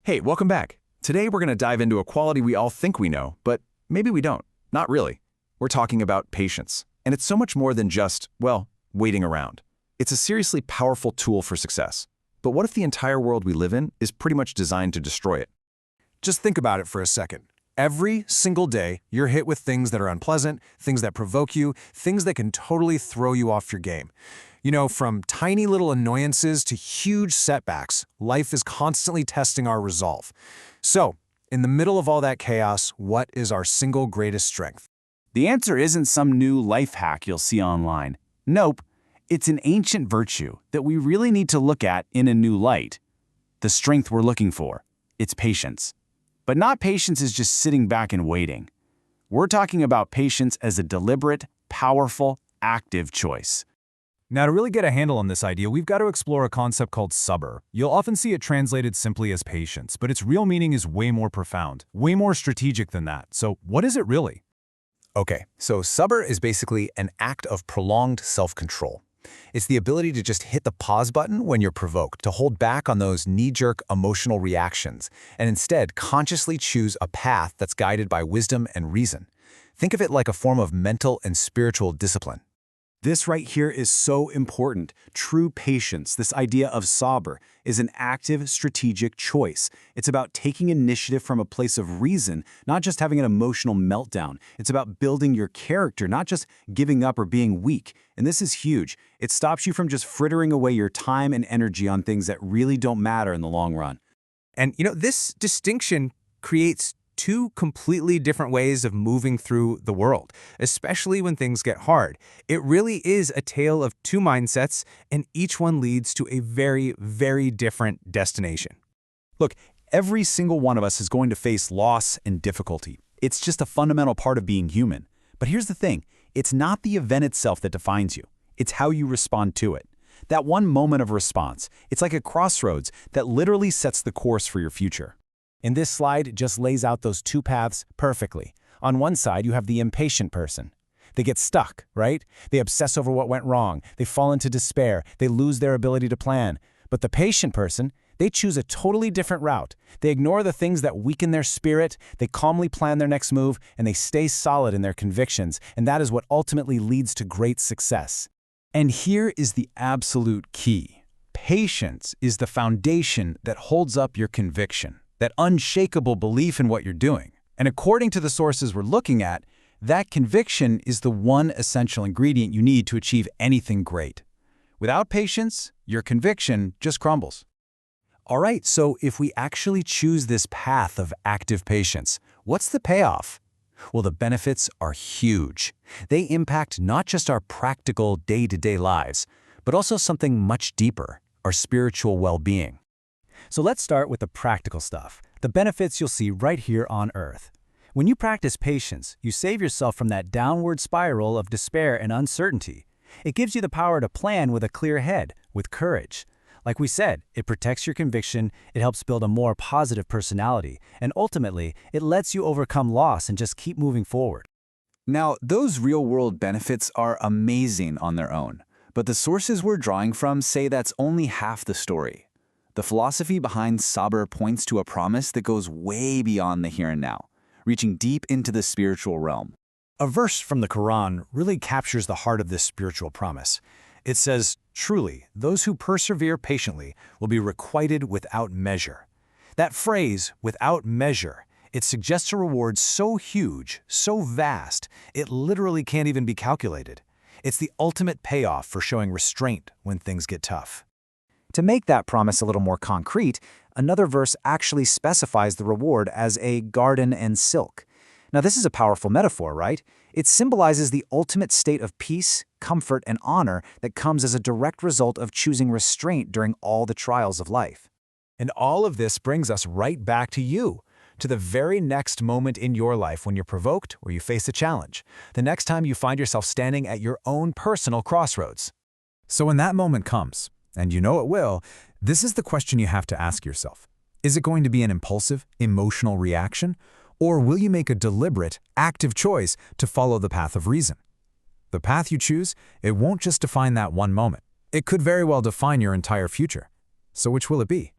Hey, welcome back. Today we're going to dive into a quality we all think we know, but maybe we don't. Not really. We're talking about patience. And it's so much more than just, well, waiting around. It's a seriously powerful tool for success. But what if the entire world we live in is pretty much designed to destroy it? Just think about it for a second. Every single day, you're hit with things that are unpleasant, things that provoke you, things that can totally throw you off your game. You know, from tiny little annoyances to huge setbacks, life is constantly testing our resolve. So, in the middle of all that chaos, what is our single greatest strength? The answer isn't some new life hack you'll see online. Nope, it's an ancient virtue that we really need to look at in a new light. The strength we're looking for, it's patience. But not patience as just sitting back and waiting. We're talking about patience as a deliberate, powerful, active choice. Now, to really get a handle on this idea, we've got to explore a concept called sabr. You'll often see it translated simply as patience, but its real meaning is way more profound, way more strategic than that. So what is it really? Okay, so sabr is basically an act of prolonged self-control. It's the ability to just hit the pause button when you're provoked, to hold back on those knee-jerk emotional reactions, and instead consciously choose a path that's guided by wisdom and reason. Think of it like a form of mental and spiritual discipline. This right here is so important. True patience, this idea of sabr, is an active, strategic choice. It's about taking initiative from a place of reason, not just having an emotional meltdown. It's about building your character, not just giving up or being weak. And this is huge. It stops you from just frittering away your time and energy on things that really don't matter in the long run. And, this distinction creates two completely different ways of moving through the world, especially when things get hard. It really is a tale of two mindsets, and each one leads to a very, very different destination. Look, every single one of us is going to face loss and difficulty. It's just a fundamental part of being human. But here's the thing, it's not the event itself that defines you. It's how you respond to it. That one moment of response, it's like a crossroads that literally sets the course for your future. In this slide, it just lays out those two paths perfectly. On one side, you have the impatient person. They get stuck, right? They obsess over what went wrong. They fall into despair. They lose their ability to plan. But the patient person, they choose a totally different route. They ignore the things that weaken their spirit, they calmly plan their next move, and they stay solid in their convictions, and that is what ultimately leads to great success. And here is the absolute key. Patience is the foundation that holds up your conviction. That unshakable belief in what you're doing. And according to the sources we're looking at, that conviction is the one essential ingredient you need to achieve anything great. Without patience, your conviction just crumbles. All right, so if we actually choose this path of active patience, what's the payoff? Well, the benefits are huge. They impact not just our practical day-to-day lives, but also something much deeper, our spiritual well-being. So let's start with the practical stuff, the benefits you'll see right here on Earth. When you practice patience, you save yourself from that downward spiral of despair and uncertainty. It gives you the power to plan with a clear head, with courage. Like we said, it protects your conviction, it helps build a more positive personality, and ultimately, it lets you overcome loss and just keep moving forward. Now, those real-world benefits are amazing on their own, but the sources we're drawing from say that's only half the story. The philosophy behind sabr points to a promise that goes way beyond the here and now, reaching deep into the spiritual realm. A verse from the Quran really captures the heart of this spiritual promise. It says, "Truly, those who persevere patiently will be requited without measure." That phrase, without measure, it suggests a reward so huge, so vast, it literally can't even be calculated. It's the ultimate payoff for showing restraint when things get tough. To make that promise a little more concrete, another verse actually specifies the reward as a garden and silk. Now, this is a powerful metaphor, right? It symbolizes the ultimate state of peace, comfort, and honor that comes as a direct result of choosing restraint during all the trials of life. And all of this brings us right back to you, to the very next moment in your life when you're provoked or you face a challenge, the next time you find yourself standing at your own personal crossroads. So when that moment comes, and you know it will, this is the question you have to ask yourself. Is it going to be an impulsive, emotional reaction? Or will you make a deliberate, active choice to follow the path of reason? The path you choose, it won't just define that one moment. It could very well define your entire future. So which will it be?